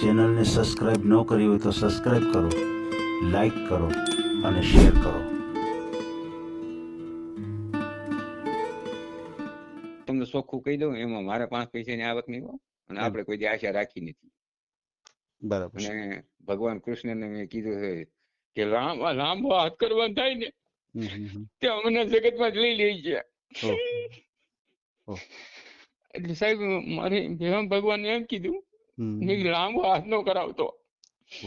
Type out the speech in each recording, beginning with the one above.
ચેનલને સબસ્ક્રાઇબ ન કરી હોય તો સબસ્ક્રાઇબ કરો, લાઈક કરો અને શેર કરો. તમને ચોખ્ખું કહી દઉં, એમાં મારે 5 પૈસાની આવક નહીં હોય અને આપણે કોઈ દી આશા રાખી નથી. બરાબર છે. અને ભગવાન કૃષ્ણને મેં કીધું છે કે લાંબો હાથ કરવાનો થાય ને તે અમને જગતમાં જ લઈ લે છે. એટલે સાહેબ મારે ભગવાન એમ કીધું મેં લાંબો હાથ નો કરાવતો.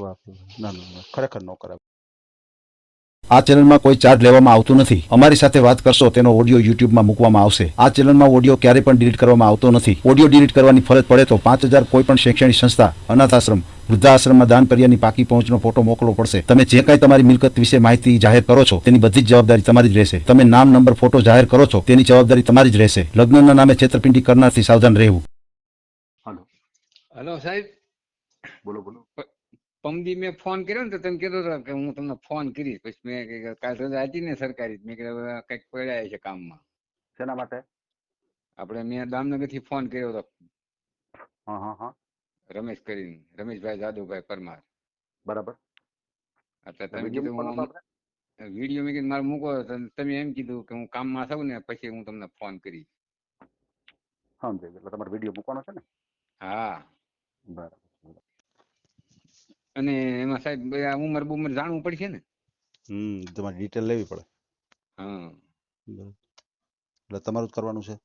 વાહ, ના ના ના, ખરેખર ન કરાય. આ ચેનલમાં કોઈ ચાર્જ લેવામાં આવતો નથી. અમારી સાથે વાત કરશો તેનો ઓડિયો યુટ્યુબમાં મૂકવામાં આવશે. આ ચેનલમાં ઓડિયો ક્યારેય પણ ડિલીટ કરવામાં આવતો નથી. ઓડિયો ડિલીટ કરવાની ફરજ પડે તો 5000 કોઈ પણ શૈક્ષણિક સંસ્થા, અનાથ આશ્રમ, વૃદ્ધાશ્રમમાં દાન કર્યાની પાકી પહોંચનો ફોટો મોકલવો પડશે. તમે જે કાંઈ તમારી મિલકત વિશે માહિતી જાહેર કરો છો તેની બધી જ જવાબદારી તમારી જ રહેશે. તમે નામ, નંબર, ફોટો જાહેર કરો છો તેની જવાબદારી તમારી જ રહેશે. લગ્નના નામે છેતરપિંડી કરનારથી સાવધાન રહેવું. હલો સાહેબ, બોલો બોલો. પમદી મેં ફોન કર્યો ને તો તમે કીધું હતો કે હું તમને ફોન કરીશ. પછી મેં કાલ રજા હતી ને સરકારી, મેં કીધું કંઈક પડ્યા છે કામમાં. શેના માટે? મેં દામનગર થી ફોન કર્યો હતો. હા હા હા, રમેશ કરીને, રમેશભાઈ જાદવભાઈ પરમાર. બરાબર. એટલે તમે કીધું વિડીયો મેં કીધું મારે મૂકો. તમે એમ કીધું કે હું કામમાં છું ને પછી હું તમને ફોન કરીશ. સમજાય, એટલે તમારે વિડીયો મૂકવાનો છે ને? હા. બરાબર. અને એમાં સાહેબ ઉંમર બુમર જાણવું પડશે ને? તમારી ડિટેલ લેવી પડે. હા. એટલે તમારું જ કરવાનું છે?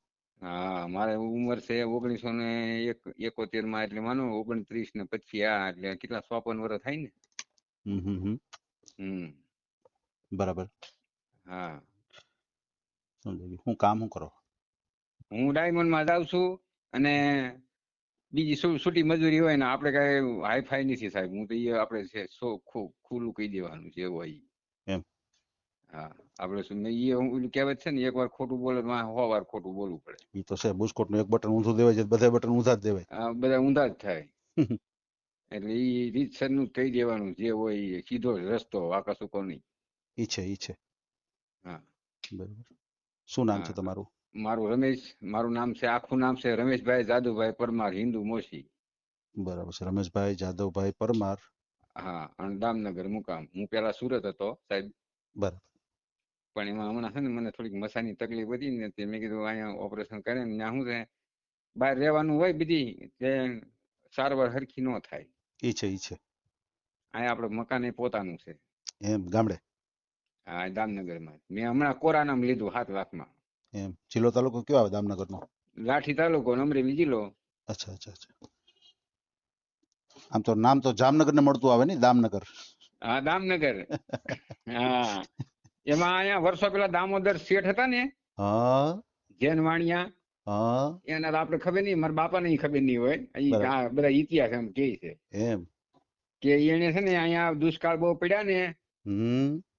હા, મારે ઉંમર છે 1971 માં, એટલે માનો 29 ને પછી આ એટલે કેટલા 54 વર્ષ થાય ને. બરાબર. હા. હું કામ શું કરો? હું ડાયમંડ માં જાઉં છું અને બીજી છૂટી મજૂરી હોય ને, આપણે કઈ હાઈફાઈ નથી સાહેબ. હું તો એ આપણે ખુલ્લું કહી દેવાનું છે એવું હોય એમ. હા, આપણે કહેવત છે ને, એક વાર ખોટું બોલે 100 વાર ખોટું બોલવું પડે. એ તો છે. બુસ્કોટ નું એક બટન ઊંધું દેવાય છે, બધા બટન ઊંધા જ દેવાય. બધા ઊંધા જ થાય. એટલે એ રીતસર નું કહી દેવાનું જે હોય એ, સીધો રસ્તો, વાંકા સૂકો નહીં. ઈ છે. હા. બરાબર. શું નામ છે તમારું? મારું નામ છે, આખું નામ છે રમેશભાઈ જાદવભાઈ પરમાર, હિન્દુ મોસી. બરાબર છે. રમેશભાઈ જાદવભાઈ પરમાર. હા, અને દામનગર મુકામ. હું પેલા સુરત હતો સાહેબ. બરાબર. પણ એમાં હમણાં છે ને મને થોડીક મસાની તકલીફ હતી ને, મેં કીધું અહીંયા ઓપરેશન કરે ને ત્યાં શું છે બહાર રહેવાનું હોય, બધી સારવાર હરખી ન થાય. ઈ છે. અહીંયા આપણે મકાન એ પોતાનું છે. એમ, ગામડે? હા, દામનગરમાં. મેં હમણાં કોરાનામ લીધું 7 લાખમાં. એમ. જિલ્લો તાલુકો કયો આવે દામનગર નો? લાઠી તાલુકો, અમરેલી જિલ્લો. અચ્છા. આમ તો નામ તો જામનગર ને મળતું આવે ને, દામનગર. હા, દામનગર. હા, એમાં અહીંયા વર્ષો પેલા દામોદર શેઠ હતા ને, હા, જૈનવાણિયા, હા, એના આપણે ખબર નહીં, મારા બાપા ને ખબર નહીં હોય. અહીં બધા ઇતિહાસ એમ કે છે એમ કે એને છે ને અહીંયા દુષ્કાળ બહુ પડ્યા ને,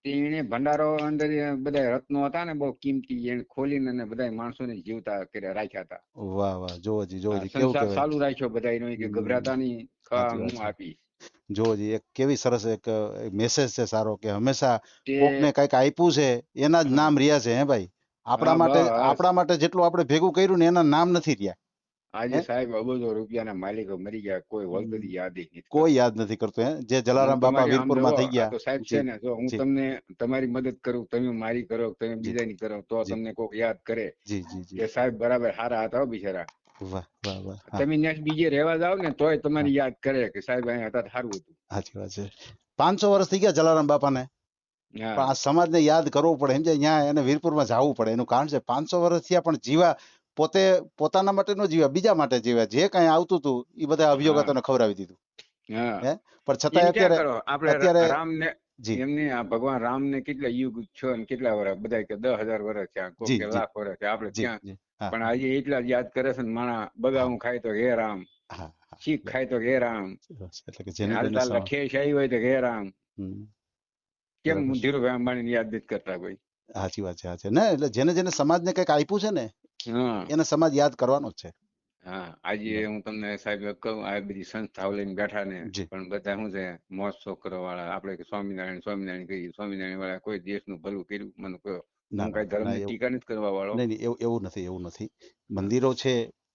એને ભંડારો અંદર બધા રત્નો હતા ને બહુ કિંમતી, એને ખોલીને અને બધા માણસોને જીવતા કર્યા રાખ્યા હતા. વાહ, જોજી કેવું સંસાર કહેવાય. ચાલુ રાખ્યો બધા એનો, કે ગભરાતા નહીં, હું આપીશ. જોજી, એક કેવી સરસ એક મેસેજ છે સારો, કે હંમેશા કોકને કઈક આપ્યું છે એના જ નામ રહ્યા છે. હે ભાઈ, આપણા માટે જેટલું આપણે ભેગું કર્યું ને એના નામ નથી રહ્યા. આજે સાહેબ અબજો રૂપિયાના માલિકો મરી ગયા, કોઈ વળતર યાદ નથી, કોઈ યાદ નથી કરતું. જે જલારામ બાપા વીરપુરમાં થઈ ગયા. તો સાહેબ છે ને, જો હું તમને તમારી મદદ કરું, તમે મારી કરો, તમે બીજાની કરો, તો તમને કોક યાદ કરે કે સાહેબ બરાબર હારા હતા બિચારા. તમે નેક્સ્ટ બીજે રહેવા જાવ ને તોય તમારી યાદ કરે કે સાહેબ અહીંયા હતા સારું હતું. સાચી વાત છે. 500 વર્ષ થઈ ગયા જલારામ બાપાને, પણ આ સમાજને યાદ કરવું પડે. સમજે, ત્યાં એને વીરપુરમાં જવું પડે. એનું કારણ છે 500 વર્ષ થયા પણ જીવા પોતાના માટે ન જીવ્યા, બીજા માટે જીવ્યા. જે કઈ આવતું હતું એ બધા અભિયોગતોને ખવડાવી દીધું. પણ છતાં અત્યારે રામને એમને ભગવાન રામ ને કેટલા યુગ છો ને કેટલા વર્ષ, બધા કે 10,000 વર્ષ થયા, કોઈ કે લાખ વર્ષ થયા, આપણે ત્યાં પણ આજે એટલા જ યાદ કરે છે ને માણા. બગાવું ખાય તો હે રામ, શીખ ખાય તો હે રામ, હાલતા ઠેસ આવી હોય તો હે રામ. કેમ ધીરુભાઈ અંબાણી યાદ નથી કરતા કોઈ? સાચી વાત છે ને. એટલે જેને સમાજને કઈક આપ્યું છે ને એને સમાજ યાદ કરવાનો જ છે. હા, આજે હું તમને સાહેબ કહું, આ બધી સંસ્થાઓ લઈને બેઠા ને, પણ બધા શું છે મોજ શોખ કરવા વાળા. આપણે સ્વામિનારાયણ કહીએ, સ્વામિનારાયણ વાળા કોઈ દેશનું ભલું કર્યું મને કહો? હું કઈ ધર્મની ટીકા નથી કરવા વાળો. નહીં, એવું નથી. મંદિરો છે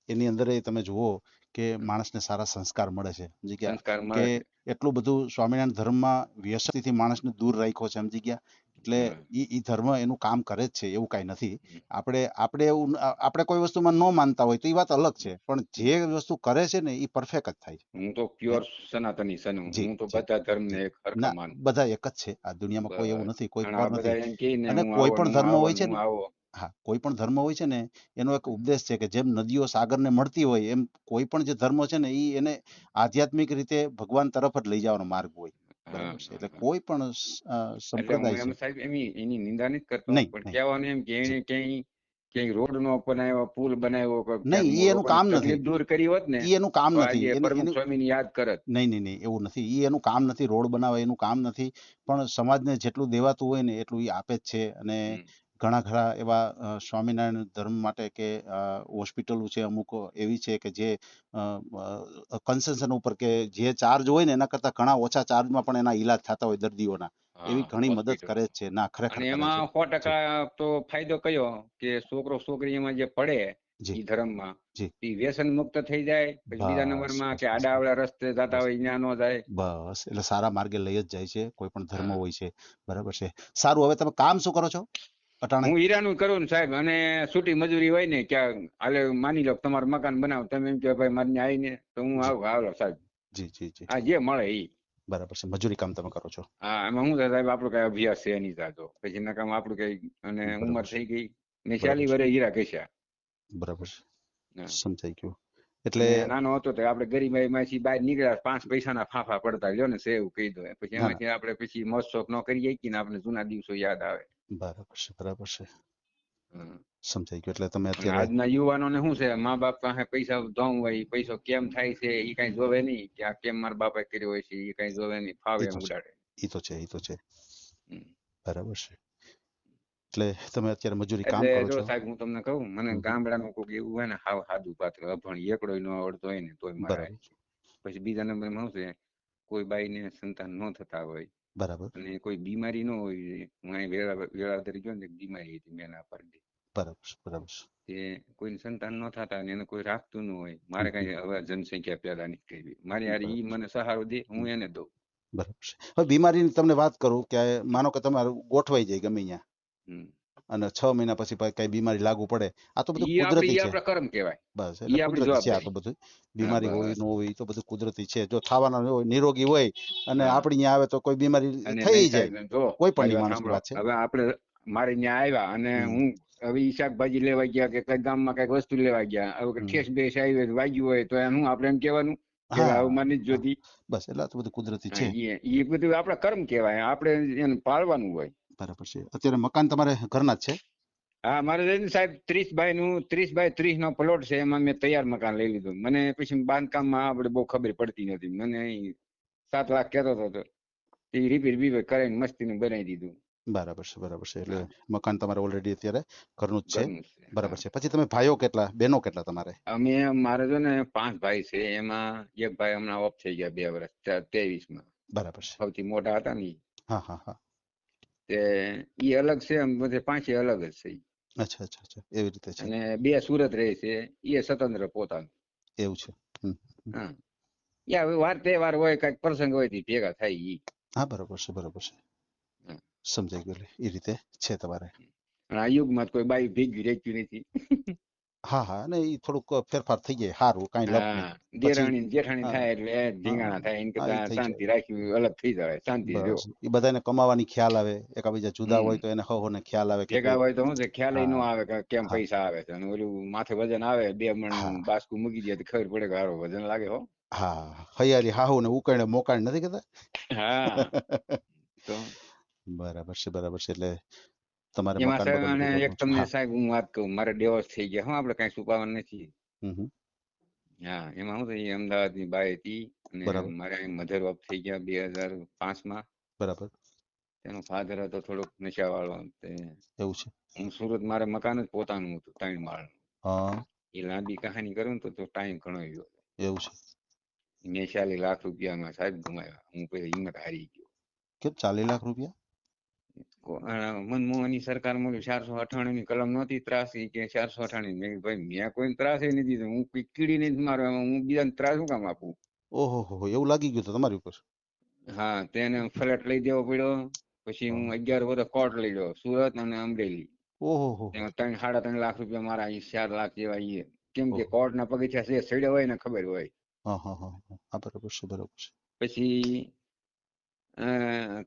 એની અંદર તમે જુઓ કે માણસને સારા સંસ્કાર મળે છે, સમજી ગયા? સંસ્કાર કે મળે છે. એટલું બધું સ્વામિનારાયણ ધર્મમાં વ્યસનથી માણસને દૂર રાખ્યો છે, સમજી ગયા? એટલે ઈ ધર્મ એનું કામ કરે જ છે, એવું કાંઈ નથી. આપણે એવું આપણે કોઈ વસ્તુમાં ન માનતા હોય તો એ વાત અલગ છે, પણ જે વસ્તુ કરે છે ને એ પરફેક્ટ જ થાય છે. હું તો પ્યોર સનાતની સનું, જી હું તો જી બધા ધર્મને જી એક હરખા ના, માનું. બધા એક જ છે આ દુનિયામાં, કોઈ એવું નથી, કોઈ અને પર આ નથી. બધા એમ કે ને અને હું કોઈ આવો પણ ને હું ધર્મ આવો હોય ને છે હું ને, આવો. હા, કોઈ પણ ધર્મ હોય છે ને એનો એક ઉપદેશ છે કે જેમ નદીઓ સાગરને મળતી હોય એમ કોઈ પણ જે ધર્મ છે ને એને આધ્યાત્મિક રીતે ભગવાન તરફ જ લઈ જવાનો માર્ગ હોય, બરાબર છે? એટલે કોઈ પણ એટલે હું સંપ્રદાય એમ છે સાહેબ એની નિંદા નથી કરતો, નહીં પણ નહીં કહેવાનું એમ કે એને ક્યાંય રોડ નો બનાવ્યો, પુલ બનાવ્યો, નહીં, ક્યાંક ઈ એનું લોકોની કામ નથી, તકલીફ દૂર કરી હોત ને ઈ એનું કામ તો નથી, આજે એની પ્રમુખ એની સ્વામીને યાદ કરત. નહીં નહીં નહીં, એવું નથી, ઈ એનું કામ નથી, રોડ બનાવે એનું કામ નથી, પણ સમાજને જેટલું દેવાતું હોય ને એટલું ઈ આપે જ છે. અને ઘણા ખરા એવા સ્વામિનારાયણ ધર્મ માટે કે હોસ્પિટલો છે અમુક એવી છે કે જે કન્સેશન ઉપર કે જે ચાર્જ હોય ને એના કરતા ઘણા ઓછા ચાર્જમાં પણ એના ઈલાજ થતા હોય દર્દીઓના, એવી ઘણી મદદ કરે જ છે. ના, ખરેખર અને કરે છે. એમાં 100% તો ફાયદો કયો કે છોકરો છોકરી એમાં જે પડે જી ઈ ધર્મમાં જી ઈ વ્યસન મુક્ત થઈ જાય. પછી બીજા બસ નંબરમાં બસ કે બસ આડાઅવળા રસ્તે જતા બસ હોય ત્યાં નો જાય. બસ, એટલે સારા માર્ગે લઈ જ જાય છે, કોઈ પણ ધર્મ હા. હોય છે, બરાબર છે? સારું, હવે તમે કામ શું કરો છો અટાણે? હું હીરાનું કરું ને સાહેબ, અને છૂટી મજૂરી હોય ને ક્યાં હાલે માની લો તમારું મકાન બનાવો, તમે એમ કહો ભાઈ મારે આવીને તો હું જી આવું, હાલો સાહેબ, જી જી જી આ જે મળે ઈ. બરાબર છે, મજૂરી કામ તમે કરો છો? હા, એમાં શું થાય સાહેબ, આપણું કઈ અભ્યાસ છે નહીં થતો, પછી ના કામ આપણું કઈ, અને બરાબર ઉંમર છે થઈ ગઈ ને બરાબર 40 છે વર્ષે હીરા ઘસ્યા. બરાબર છે, હા. સમજાઈ ગયું. એટલે અને નાનો હતો તો આપણે ગરીબાઈ માંથી બહાર નીકળ્યા, 5 પૈસાના ફાફા પડતા, લ્યો ને સેવ કહી દો, પછી ના ના, એમાંથી આપણે પછી મોજ શોખ ન કરી શકીએ ને આપણે જૂના દિવસો યાદ આવે. બરાબર છે બરાબર છે, હમ. સમજાઈ ગયું. એટલે તમે અને અત્યારે આજના યુવાનોને શું છે, મા બાપ પાસે પૈસા ધોમ હોય, પૈસો કેમ થાય છે એ કઈ જોવે નહીં, કે આ કેમ મારા બાપે કર્યો હોય છે એ કઈ જોવે નહીં, ફાવે એ એમ તો છે, ઉડાડે. એ તો છે, એ તો છે, હમ. બરાબર છે. એટલે તમે અત્યારે મજૂરી કામ એટલે કરો જો છો? સાહેબ હું તમને કહું, મને હમ, ગામડાનું કોઈક એવું હોય ને હાવ સાદું પાત્ર અભણ એકડો ન આવડતો હોય ને તોય મારે. બરાબર પછી બીજા નંબરમાં શું છે, કોઈ બાઈને સંતાન ન થતા હોય બરાબર અને કોઈ બીમારી ન હોય, હું અહીં વેળાવદર ગયો ને, બીમારી હતી મેં ના પાડી બરાબર બરાબર કે કોઈને સંતાન ન થતા અને એને કોઈ રાખતું ન હોય, મારે હમ, કઈ હવે જનસંખ્યા પેદા નહીં કરવી, મારે યાર ઈ મને સહારો દે, હું એને દઉં. બરાબર છે. હવે બીમારીની તમને વાત કરું કે માનો કે તમારું ગોઠવાઈ જાય ગમે ત્યાં હમ. અને 6 મહિના પછી કઈ બીમારી લાગુ પડે, આ તો બધું ઈ કુદરતી છે. આપણા કર્મ કહેવાય, બસ, ઈ એટલે આપણી કુદરતી છે આ તો જવાબદારી. બધું. હા, બીમારી હોય બસ. ન હોય એ તો બધું કુદરતી છે. જો થવાના હોય, નિરોગી હોય અને હા. આપણી ત્યાં આવે તો કોઈ બીમારી અને થઈ નહીં જાય, થાય જો કોઈ મારી પણ વાત માણસની સાંભળો, વાત છે. હવે આપણે મારે ત્યાં આવ્યા અને હમ હું હવે ઈ શાકભાજી લેવા ગયા કે કઈ ગામમાં કઈક વસ્તુ લેવા ગયા, હવે હમ. ઠેસ બેસ આવી વાગ્યું હોય તો એનું આપણે એમ કહેવાનું કે આવું હા માની જ હા, જોતી. બસ, એટલે આ તો બધું કુદરતી હા, છે. ઈ બધું આપણા કર્મ કહેવાય, આપણે એને પાળવાનું હોય. બરાબર છે. અત્યારે મકાન તમારે ઘરના જ છે? હા, મારે સાહેબ 30 બાય 30 નો પ્લોટ છે, એમાં મેં તૈયાર મકાન લઈ લીધું. મને પછી બાંધકામમાં આપણે બહુ ખબર પડતી નથી, મને 7 લાખ કહેતો હતો એ રિપેર બીપેર કરીને મસ્તીનું બનાવી દીધું. બરાબર છે બરાબર છે. એટલે હા, મકાન તમારે ઓલરેડી અત્યારે ઘરનું જ છે, ઘરનું છે. બરાબર હા. છે. પછી તમે ભાઈઓ કેટલા, બહેનો કેટલા તમારે? અમે મારે જો ને 5 ભાઈ છે, એમાં એક ભાઈ હમણાં ઓફ થઈ ગયા 2 વર્ષ, 23માં. બરાબર છે. સૌથી મોટા હતા ને ઈ. હા હા હા, તે ઈ અલગ છે, એમ બધે 5 અલગ જ છે ઈ. અચ્છા અચ્છા અચ્છા, એવી રીતે છે. અને 2 સુરત રહે છે, એ સ્વતંત્ર પોતાનું. એવું છે. હમ હમ. હા, યા વાર તહેવાર હોય, કઈક પ્રસંગ હોય થી ભેગા થાય ઈ. હા, બરાબર છે બરાબર છે, હા. સમજાઈ ગયું. એટલે એ રીતે છે તમારે. અને આ યુગમાં તો કોઈ બાઈ ભેગી રહેતી નથી. હા હા, અને એ થોડુંક ફેરફાર થઈ જાય, સારું, કાંઈ લપ નહીં. હા, પછી દેરાણી જેઠાણી હા થાય એટલે હા ધીંગાણા થાય, એને હા, એ કરતા થઈ જાય. શાંતિ રાખી અલગ થઈ જાય, શાંતિ જો. બસ, એ બધાને કમાવાની ખ્યાલ આવે, એકાબીજા જુદા હમ. હોય તો એને હવને ખ્યાલ આવે કે ભેગા ભાઈ. હોય તો શું છે, ખ્યાલ ન હા આવે કે કેમ હા પૈસા આવે છે, અને ઓલું માથે વજન આવે 2 મણનું હા બાસ્કું મૂકી દે તો ખબર પડે કે હારો વજન લાગે હો. હા, હૈયારી હાહુ ને ઉકાળે મોકાણ નથી કહેતા. હા, તો બરાબર છે બરાબર છે. એટલે તમારે એમાં મકાન સાહેબ, બકાન અને બધું એક ઘરનું છે. તમને હા. સાહેબ હું વાત કહું, મારે ડિવોર્સ થઈ ગયા, હું આપણે કઈ છુપાવવાનું નથી. હમ. હા, એમાં શું થઈ, અમદાવાદની બાઈ હતી અને બરાબર મારે અહીં મધર ઓફ થઈ ગયા 2005માં. બરાબર, તેનો ફાધર હતો થોડોક નશાવાળો, તે એવું છે. હું સુરત, મારે મકાન જ પોતાનું હતું 3 માળનું. હા, એ લાંબી કહાની કરું ને તો ટાઈમ ઘણો ગયો. એવું છે. મેં 40 લાખ રૂપિયામાં સાહેબ ગુમાવ્યા, હું પછી હિંમત હારી ગયો. કેમ 40 લાખ રૂપિયા? મનમોહનની સરકારમાં 498 ની કલમ નહોતી ત્રાસી કે 498. મેં કીધું ભાઈ મેં કોઈ ત્રાસ નથી દીધો, હું કોઈ કીડી નથી મારો, એમાં હું બીજાને ત્રાસ શું કામ આપું? ઓહો હો, એવું લાગી ગયું તો તમારી ઉપર? હા, તેને ફ્લેટ લઈ દેવો પડ્યો. પછી હું 11 વર્ષ કોર્ટ લઈ ગયો, સુરત અને અમરેલી. ઓહો હો, તેમાં 3-3.5 લાખ રૂપિયા મારા 4 લાખ જેવા ઈ. કેમ કે ઓહો. કોર્ટના પગથિયા છે સડ્યા હોય ને ખબર હોય. હા હા હા હા, હા, બરાબર છે, બરાબર છે. પછી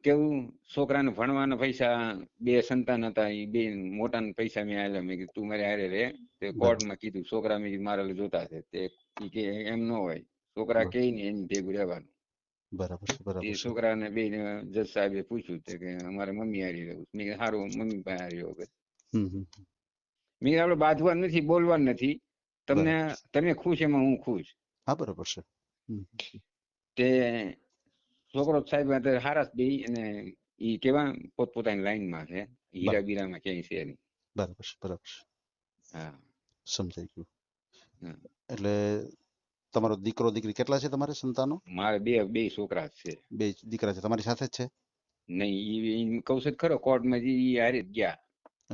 કેવું, છોકરાને ભણવાના પૈસા, 2 સંતાન હતા, એ 2 મોટાના પૈસા મેં આલ્યા. મેં કીધું તું મારે હારે રે. તે બરાબર કોર્ટમાં કીધું છોકરા મેં કીધું મારે જોતા છે. તે ઈ કે એમ ન હોય, છોકરા કે ને એની ભેગું રહેવાનું. બરાબર છે, બરાબર એ છે. છોકરાને 2 જજ સાહેબે પૂછ્યું તે કે અમારે મમ્મી હારી રહેવું. મેં કીધું સારું, મમ્મી પાસે હારી રહો. હમ હમ. મેં કીધું આપણે બાંધવાનું નથી, બોલવાનું નથી. બરાબર. તમે ખુશ એમાં હું ખુશ. હા, બરાબર છે. હમ. તે છોકરો સાહેબ હારા બે, અને ઈ કેવા પોતપોતાની લાઈનમાં છે, હીરા બીરામાં ક્યાંય છે નહીં. બરાબર છે, બરાબર છે. હા, સમજાઈ ગયું. હા. એટલે તમારો દીકરો દીકરી કેટલા છે તમારે સંતાનો? મારે બે છોકરા છે. 2 દીકરા છે, તમારી સાથે જ છે? નહીં, ઈ કહું છું જ ખરો, કોર્ટમાં ઈ હારે જ ગયા.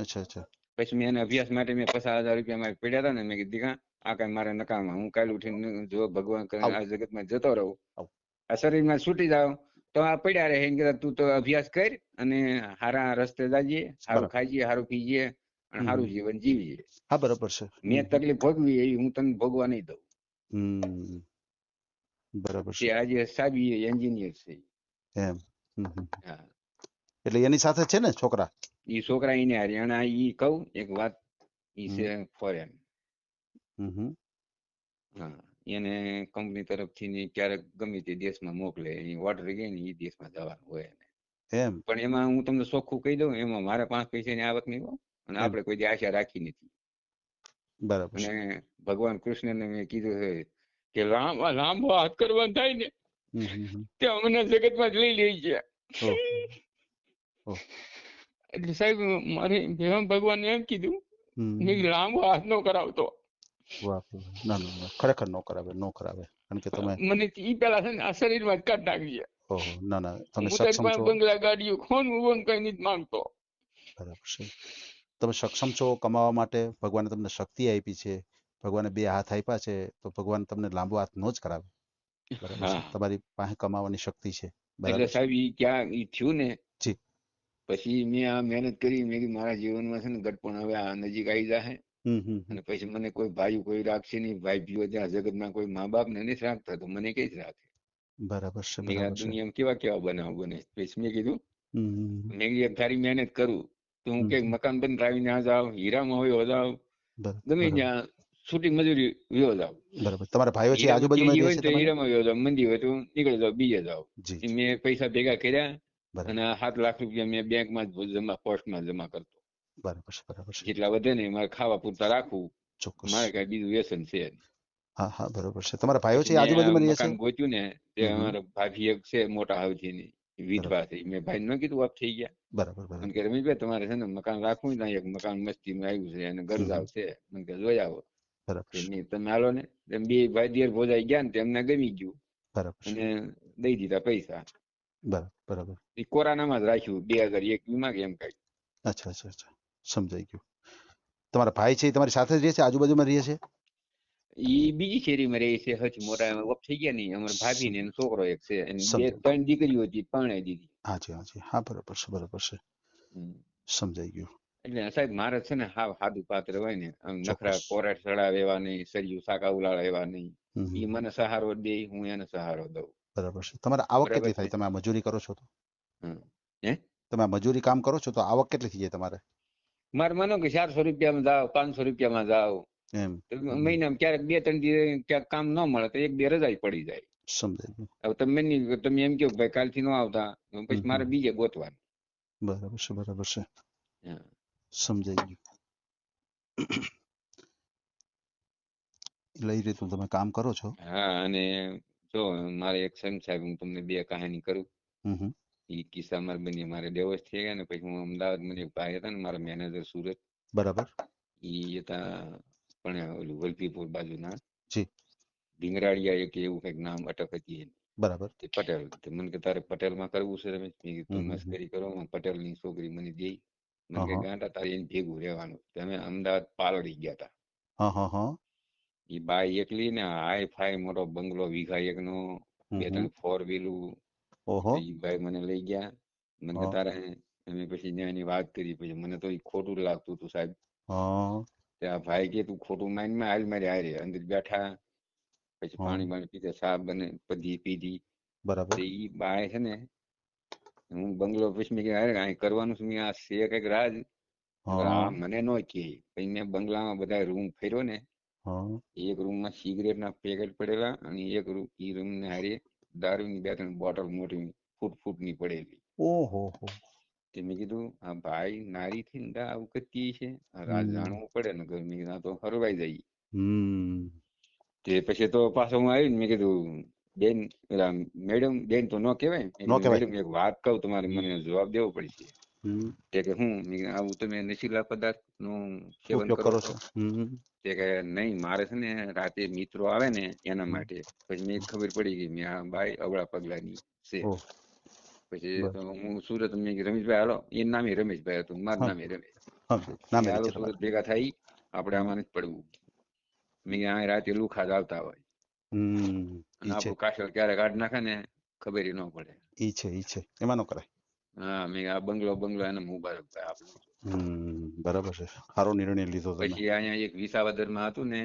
અચ્છા અચ્છા. પછી મેં એના અભ્યાસ માટે મેં 50,000 રૂપિયા મારે પડ્યા હતા ને, મેં કીધું દીકા આ કઈ મારે નકામા, હું કાલે ઉઠીને જો ભગવાન કરે આ જગતમાં જતો રહું, આ શરીરમાં છૂટી જાવ તો આ પડ્યા રહે. એમ કીધું તું તો અભ્યાસ કર અને સારા રસ્તે જાજે, સારું ખાઈએ, સારું પીજે અને સારું જીવન જીવીએ. હા, બરાબર છે. મેં તકલીફ ભોગવી એવી હું તને ભોગવા નહીં દઉં. બરાબર તે છે. આજે સાબી એન્જિનિયર છે. એમ. હા, એટલે એની સાથે છે ને છોકરા? ઈ છોકરા એને હરિયાણા, ઈ કહું એક વાત, ઈ છે ફોરેન. હા, એને કંપની તરફથી ક્યારેક ગમે તે દેશમાં મોકલે, એ ઓર્ડર ગઈ ને એ દેશમાં જવાનું હોય એને. એમ. પણ એમાં હું તમને ચોખ્ખું કહી દઉં, એમાં મારે 5 પૈસાની આવક નહીં હોય અને આપણે કોઈ આશા રાખી નથી. બરાબર છે. અને ભગવાન કૃષ્ણને મેં કીધું છે કે લાંબો હાથ કરવાનો થાય ને તે અમને જગતમાં જ લઈ લે છે. એટલે સાહેબ મારે ભગવાન એમ કીધું લાંબો હાથ નો કરાવતો. ના ના, ખરેખર નો કરાવે, નો કરાવે. કારણ કે તમે મને ઈ પેલા છે ને આ શરીરમાં જ કાઢ નાખી. ઓહો, ના ના, તમે હું સક્ષમ તો છો. બંગલા ગાડીઓ ખોન કઈ નથી માંગતો. બરાબર છે. તમે સક્ષમ છો કમાવા માટે, ભગવાને તમને શક્તિ આપી છે, ભગવાને 2 હાથ આપ્યા છે, તો ભગવાન તમને લાંબો હાથ નો જ કરાવે. બરાબર છે. તમારી પાસે કમાવાની શક્તિ છે. એટલે સાહેબ ઈ ક્યાં ઈ થયું ને જી. પછી મેં આ મહેનત કરી. મેં કીધું મારા જીવનમાં છે ને ગટપણ હવે આ નજીક આવી જાય. અને પછી મને કોઈ ભાઈ કોઈ રાખશે નહીં. ભાઈ ભીઓ ત્યાં જગતમાં કોઈ મા બાપ ને નથી રાખતા, તો મને કઈ જ રાખે. બરાબર છે, મેં આ બરાબર છે. દુનિયામાં કેવા કેવા બનાવ બને. પછી મેં કીધું મેં કીધું તારી મહેનત કરું તો હું કઈક મકાન બનાવીને આ જાવ, હીરામાં હોય જાવ, ગમે ત્યાં છૂટી મજૂરી વ્યો જાવ. બરાબર. તમારા ભાઈઓ છે આજુબાજુમાં રહે છે તમારે? હીરામાં વ્યો જાવ, મંદી હોય તો નીકળી જાવ, બીજે જાવ. જી. મેં પૈસા ભેગા કર્યા અને 7 લાખ રૂપિયા મેં બેંકમાં જ પોસ્ટમાં જમા કરતો. બરાબર છે, બરાબર છે. જેટલા વધે ને મારે ખાવા પૂરતા રાખવું. ચોક્કસ. મારે કઈ બીજું વ્યસન છે. હા હા, બરાબર છે. તમારા ભાઈઓ છે આજુબાજુમાં રહે છે? મકાન ગોત્યું ને તે અમારા ભાભી એક છે મોટા હાવજી ની, વિધવા થઈ. મેં ભાઈ ન કીધું આપ થઈ ગયા. બરાબર બરાબર. મને કે રમેશભાઈ તમારે છે ને મકાન રાખવું ને, એક મકાન મસ્તીમાં આવ્યું છે અને ગરજાવ છે, મને કે જોઈ આવો. તમે હાલો ને. બે ભાઈ દેર ભોજાઈ ગયા ને તેમને ગમી ગયું. બરાબર. અને દઈ દીધા પૈસા. બરાબર. એ કોરોનામાં જ રાખ્યું 2021 માં કે એમ કઈ. અચ્છા અચ્છા અચ્છા, સમજાઈ ગયું. તમારા ભાઈ છે તમારી સાથે જ રહે છે, આજુબાજુમાં રહે છે? ઈ બીજી શેરીમાં રહે છે. હજ મોટા ઓફ થઈ ગયા નહીં. અમારા ભાભી ને એનો છોકરો એક છે, 3 દીકરીઓ હતી, પરણાઈ દીધી. હાજી હાજી, હા, બરાબર છે, બરાબર છે. સમજાઈ ગયું. એટલે સાહેબ મારે છે ને હાવ સાદું પાત્ર હોય ને, આમ નખરા કોરેટ ચડાવે એવા નહીં, સરિયું સાકા ઉલાળે એવા નહીં. ઈ મને સહારો દે, હું એને સહારો દઉં. બરાબર છે. તમારે આવક કેટલી થાય? તમે આ મજૂરી કરો છો તો? તમે આ મજૂરી કામ કરો છો તો આવક કેટલી થઈ જાય તમારે? મારે માનો કે 400 રૂપિયામાં જાવ, 500 રૂપિયામાં જાવ. એમ મહિનામાં ક્યારેક 2-3 દિવસ ક્યાંક કામ ન મળે તો 1-2 રજા પડી જાય. સમજાઈ ગયું. હવે તમે એમ કહો ભાઈ કાલથી ન આવતા, પછી મારે બીજે ગોતવાનું. બરાબર છે, બરાબર છે. સમજાઈ ગયું. એટલે એ રીતનું તમે કામ કરો છો? હા. અને જો મારે એક સંત સાહેબ, હું તમને 2 કહાની કરું. એ કિસ્સા મારા બની, મારે ડિવોર્સ થઈ ગયા ને પછી હું અમદાવાદ, મને એક ભાઈ હતા ને મારા મેનેજર સુરત. બરાબર. ઈ હતા પણ ઓલું વલભીપુર બાજુના જી. ભીંગરાડિયા એક એવું કઈક નામ અટક હતી. બરાબર. તે પટેલ. મને કે તારે પટેલમાં કરવું છે રમેશ? મેં કીધું તું હમ, હમ, મસ્કરી કરો, પટેલની છોકરી મને દે. મને હા કે હા ગાંડા તારે એને ભેગું રહેવાનું. અમે અમદાવાદ પાલડી ગયા હતા. હા હા હા. એ બાઈ એકલી ને હાઈ ફાઈ મોટો બંગલો વીઘા એકનો, હમ, 2-3 ફોર વ્હીલું. ઓહો. એ ભાઈ મને લઈ ગયા. મને કે હા તારે અમે પછી ત્યાં એની વાત કરી. પછી મને તો ઈ ખોટું લાગતું હતું સાહેબ. હા ત્યાં ભાઈ કે તું ખોટું માઇન્ડમાં હાલ મારી હારે અંદર બેઠા. પછી હા. પાણી બાણી પીધા, ચા બને બધી પીધી. બરાબર. તો ઈ બાય છે ને, હું બંગલો પછી મેં કીધું અહીં કરવાનું છે, મેં આ છે કઈક રાજ. હા મને નો કે. પછી મેં બંગલામાં બધા રૂમ ફેર્યો ને, હા. એક રૂમમાં સિગરેટના પેકેટ પડેલા અને એક રૂમ ને હારે દારૂની 2-3 બોટલ મોટી ફૂટની પડેલી. ઓહો હો. તે મેં કીધું આ ભાઈ નારી થી આવું કરતી છે, રાજ હમ જાણવું પડે ને. મેં કીધું આ તો હરવાઈ જાય. હમ. તે પછી તો પાછો હું આવી ને મેં કીધું બેન, મેડમ બેન તો ન કહેવાય. મેં નો કીધું કહેવાય. મેડમ એક વાત કહું, તમારે મને જવાબ દેવો પડશે. હમ. તે કે હું? મેં કીધું આવું તમે નશીલા પદાર્થ નું સેવન ઉપયોગ કરો કરો છો? છો? હમ. તે કે નહીં, મારે છે ને રાતે મિત્રો આવે ને એના માટે. પછી મેં ખબર પડી ગઈ મેં આ બાઈ અવળા પગલાની છે. ઓહ. પછી બસ. તો હું સુરત, મેં કીધું રમેશભાઈ હાલો. એનું નામે રમેશભાઈ હતું, મારું હા નામે રમેશ. હા. મેં નામે હાલો રીતે સુરત તમારે. ભેગા થઈ, આપણે આમાં નથી પડવું. મેં કીધું આ રાતે લુખા જ આવતા હોય હમ. અને ઈ છે. આપણું કાસળ ક્યારે કાઢ નાખે ને ખબર ન પડે. ઈ છે. ઈ છે. એમાં નો કરાય. હા, મેં આ બંગલો એને મુબારકભાઈ આપણું. હમ. બરાબર છે. સારો નિર્ણય લીધો તમે. પછી અહીંયા એક વિસાવદરમાં હતું ને,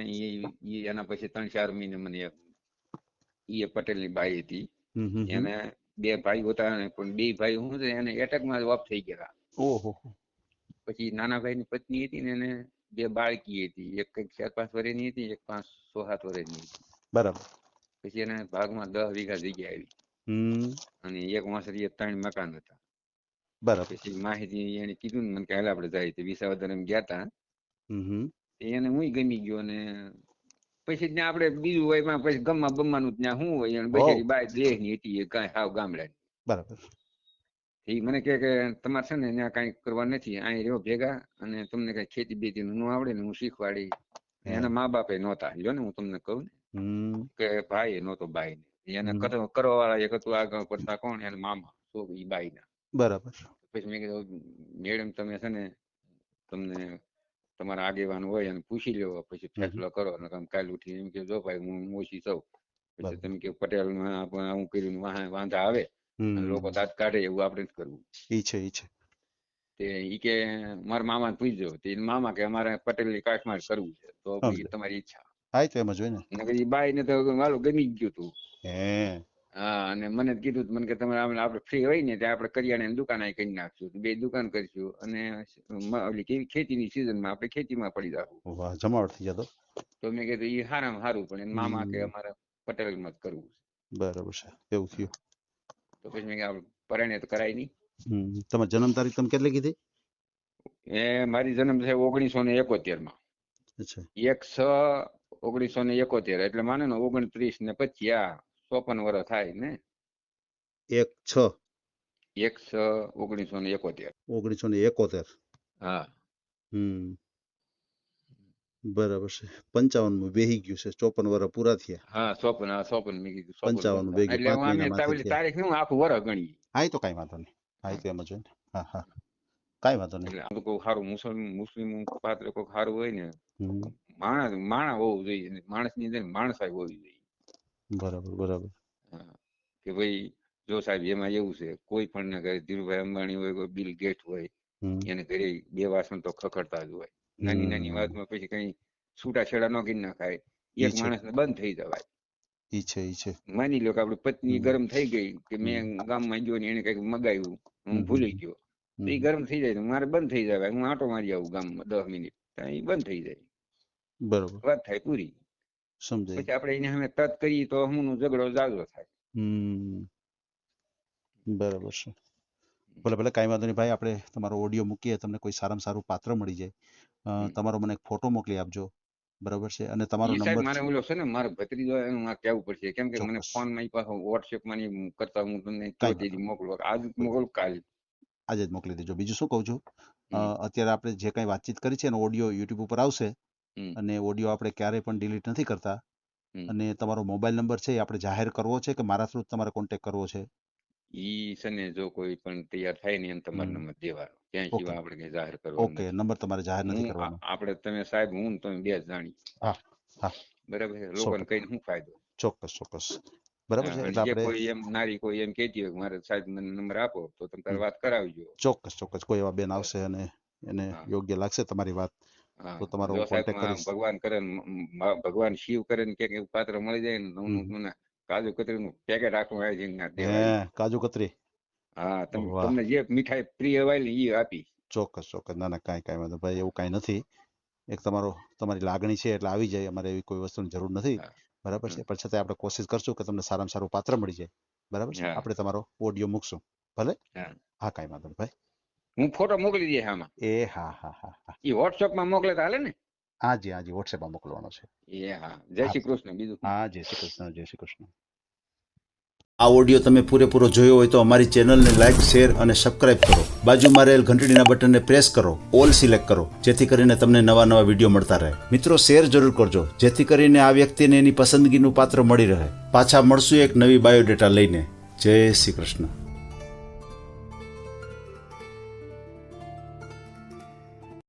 એના પછી 3-4 મહિને મને એ પટેલની બાઈ હતી. હમ હમ હમ. એને 2 ભાઈ હતા ને, પણ 2 ભાઈ શું છે એને એટેકમાં જ ઓફ થઈ ગયા. ઓહો. પછી નાના ભાઈની પત્ની હતી ને, એને 2 બાળકી હતી. એક કંઈક 4-5 વર્ષની હતી, એક 5-6-7 વર્ષની હતી. બરાબર. પછી એને ભાગમાં 10 વીઘા જગ્યા આવી હમ. અને એક વાંસળીએ 3 મકાન હતા. બરાબર. પછી માહિતી એને કીધું ને, મને કે હાલ આપણે જાય. વિસાવદર એમ ગયા તા. હમ હમ. એને હું ગમી ગયો ને પછી ત્યાં આપણે બીજું હોય એમાં પછી ગમવા બમવાનું ત્યાં શું હોય. હો. બિચારી બાય દેહની હતી, એ કાંઈ હાવ ગામડાની. બરાબર. એ મને કહે કે તમારે છે ને ત્યાં કાંઈ કરવા નથી, અહીં રહ્યો ભેગા, અને તમને કાંઈ ખેતી બેતીનું ન આવડે ને હું શીખવાડી. એના મા બાપે નહોતા, લ્યો ને હું તમને કહું ને, હમ. કે ભાઈ નહોતો બાઈ ને એને હમ. કરવા વાળા એક હતું આગળ પડતા કોણ, એના મામા તો એ બાઈ ના. બરાબર. પછી મેં કીધું મેડમ તમે છે ને, તમને તમારા આગેવાન હોય અને પૂછી લ્યો, પછી હમ હમ. ફેસલો કરો. અને તમે કાલ ઉઠી એમ કે જો ભાઈ હું ઓછી સૌ. પછી બરાબર. તમે કે પટેલ આવું કર્યું વાંધા આવે અને લોકો હમ. દાંત કાઢે, એવું આપણે જ કરવું. ઈ છે. ઈ છે. તે ઈ કે મારા મામાને પૂછજો. તે મામા કે અમારે પટેલની કાટમાળ કરવું છે, તો ભાઈ સમજે. તમારી ઈચ્છા. હા, એ તો એમ જ હોય ને. નકર ઈ બાઈને તો મારું ગમી જ ગયું તું. હે. હા, અને મને કીધું તું, મને કે તમે આપણે ફ્રી હોય ને ત્યાં આપણે કરિયાણાની દુકાન અહીં કરી નાખશું, 2 દુકાન કરીશું અને ઓલી કેવી ખેતીની સિઝનમાં આપણે ખેતીમાં પડી જાશું. વાહ, જમાવટ થઈ જતો. તો મેં કીધું ઈ હારામાં હારું, પણ એના મામા કે હમ. અમારે પટેલમાં જ કરવું છે. બરાબર છે. એવું થયું. તો પછી મેં કીધું આપણે પરણે તો કરાય નહીં. હમ. તમારી જન્મ તારીખ તમે કેટલી કીધી? મારી જન્મ છે 1971 માં. અચ્છા. 1/6/1971, એટલે માને ને 29 ને 25, આ 54 વર્ષ થાય ને. 1/6/1971. 1/6/1971. હા. હમ. બરાબર છે. 55 બેહી ગયું છે. 54 વર્ષ પૂરા થયા. હા 54 મેં કીધું 55 55. ભેગી એટલે 5 મહિના અમે માથે થયા. તારીખ નું આખું વર્ષ ગણીએ. હા, એ તો કઈ વાંધો નહીં. હા, એ તો એમ જ હોય ને. હા હા, કઈ વાંધો નહીં. એટલે આમ તો કોઈ સારું મુસ્લિમ પાત્ર કોઈ સારું હોય ને, હમ. માણસ હોવું જોઈએ, માણસની અંદર માણસાઈ હોવી જોઈએ. બરાબર. બરાબર. હા. કે ભાઈ જો સાહેબ એમાં એવું છે, કોઈ પણ ના ઘરે ધીરુભાઈ અંબાણી હોય, કોઈ બિલ ગેટ હોય, હમ. એને ઘરે 2 વાસણ તો ખખડતા જ હોય. નાની નાની વાતમાં પછી કઈ છૂટાછેડા ન કરી નાખાય, ઈ એક છે. માણસને બંધ થઈ જવાય. ઈ છે. ઈ છે. માની લો કે આપડી પત્ની હમ. ગરમ થઈ ગઈ, કે હમ. મેં ગામમાં ગયો ને એને કઈક મગાવ્યું, હું હમ. ભૂલી ગયો, તો એ હમ. ગરમ થઈ જાય તો મારે બંધ થઈ જાય. હું આંટો મારી આવું ગામમાં 10 મિનિટ, તો એ બંધ થઈ જાય, બરાબર. વાત થાય પૂરી. સમજાય. પછી આપણે એને સામે તત કરીએ તો હું ઝઘડો જાજો થાય. હમ. બરાબર છે. ભલે ભલે, કાંઈ વાંધો નહીં ભાઈ. આપણે તમારો ઓડિયો મૂકીએ, તમને કોઈ સારામાં સારું પાત્ર મળી જાય, તમારો મને એક ફોટો મોકલી આપજો. બરાબર છે. અને તમારો ઈ સાહેબ નંબર મારે ઓલો છે ને, મારો ભત્રીજો એનું મારે કહેવું પડશે, કેમ કે મને ચોક્કસ. ફોન માં પાછો વોટ્સએપ માં નહીં કરતા, હું તમને કાંઈ કયો વાંધો તેથી નહીં. મોકલો, આજ મોકલું કાલ. આજે જ મોકલી દેજો. બીજું શું કહું છું, હમ. અત્યારે આપણે જે કાંઈ વાતચીત કરી છે એનો ઓડિયો યુટ્યુબ ઉપર આવશે, હમ. અને ઓડિયો આપણે ક્યારેય પણ ડિલીટ નથી કરતા. અને તમારો મોબાઈલ નંબર છે એ આપણે જાહેર કરવો છે કે મારા થ્રુ તમારે કોન્ટેક્ટ કરવો છે? ઈ છે ને જો કોઈ પણ તૈયાર થાય ને એમ તમારો નંબર દેવાનો, ક્યાંય સિવાય આપણે કઈ જાહેર કરવો ઓકે, નંબર તમારે જાહેર નથી કરવાનો. આપણે તમે સાહેબ હું ને તમે બે જ જાણી. હા હા, બરાબર છે, લોકોને કઈ શું ફાયદો? ચોક્કસ ચોક્કસ, બરાબર છે. એટલે આપણે કોઈ એમ નારી કોઈ એમ કહેતી હોય કે મારે સાહેબ મને નંબર આપો તો તમે તારે વાત કરાવજો. ચોક્કસ ચોક્કસ, કોઈ એવા બેન આવશે અને એને યોગ્ય લાગશે તમારી વાત તો તમારો કોન્ટેક્ટ કરીશ. ભગવાન કરે ભગવાન શિવ કરે ને ક્યાંક એવું પાત્ર મળી જાય ને કાજુ કતરી નું પેકેટ આખું આવી જાય. કાજુ કતરી? હા, તમને જે મીઠાઈ પ્રિય હોય ને એ આપી. ચોક્કસ ચોક્કસ, ના ના કાંઈ વાંધો ભાઈ, એવું કાંઈ નથી. એક તમારી લાગણી છે એટલે આવી જાય, અમારે એવી કોઈ વસ્તુની જરૂર નથી, બરાબર છે. પણ છતાં આપણે કોશિશ કરશું કે તમને સારામાં સારું પાત્ર મળી જાય, બરાબર છે. આપણે તમારો ઓડિયો મૂકશું, ભલે. હા, કાંઈ વાંધો નહીં ભાઈ, હું ફોટો મોકલી દઈએ આમાં. હા હા હા, એ વોટ્સએપ માં મોકલે તો હાલે ને? હાજી હાજી, વોટ્સએપ માં મોકલવાનો છે. હા, જય શ્રી કૃષ્ણ. બીજું? હા, જય શ્રી કૃષ્ણ, જય શ્રી કૃષ્ણ. આ ઓડિયો તમે પૂરેપૂરો જોયો હોય તો અમારી ચેનલને લાઇક, શેર અને સબસ્ક્રાઇબ કરો. બાજુમાં રહેલ ઘંટડીના બટનને પ્રેસ કરો, ઓલ સિલેક્ટ કરો, જેથી કરીને તમને નવા નવા વિડીયો મળતા રહે. મિત્રો, શેર જરૂર કરજો, જેથી કરીને આ વ્યક્તિને એની પસંદગીનું પાત્ર મળી રહે. પાછા મળશું એક નવી બાયોડેટા લઈને. જય શ્રી કૃષ્ણ.